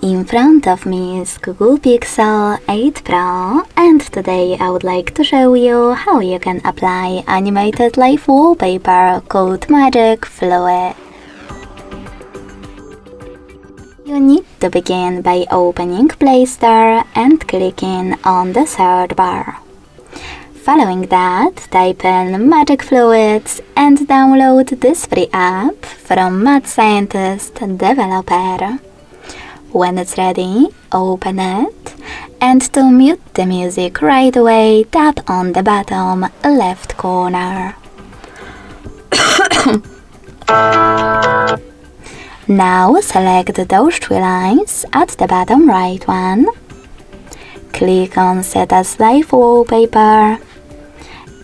In front of me is Google Pixel 8 Pro, and today I would like to show you how you can apply animated live wallpaper called Magic Fluid. You need to begin by opening Play Store and clicking on the search bar. Following that, type in Magic Fluids and download this free app from Mad Scientist Developer. When it's ready, open it, and to mute the music right away, tap on the bottom left corner. Now select those three lines at the bottom right one. Click on Set as Live Wallpaper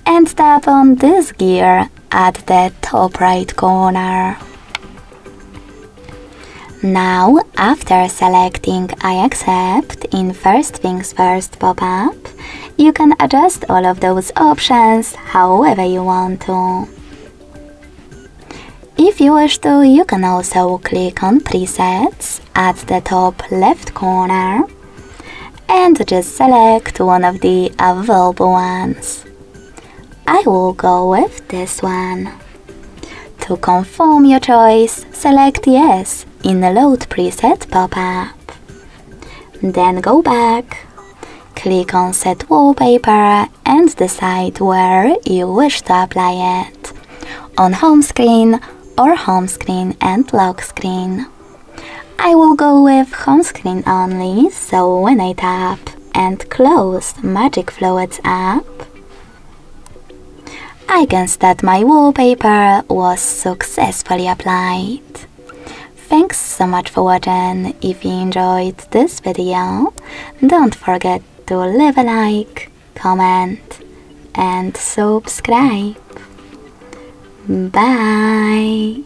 and tap on this gear at the top right corner. Now, after selecting I accept in First Things First pop-up, you can adjust all of those options however you want to. If you wish to, you can also click on Presets at the top left corner and just select one of the available ones. I will go with this one. To confirm your choice, select Yes in the Load Preset pop-up. Then go back, click on Set Wallpaper and decide where you wish to apply it, on home screen or home screen and lock screen. I will go with home screen only, so when I tap and close Magic Fluids app, I can see that my wallpaper was successfully applied. Thanks so much for watching. If you enjoyed this video, don't forget to leave a like, comment and subscribe. Bye!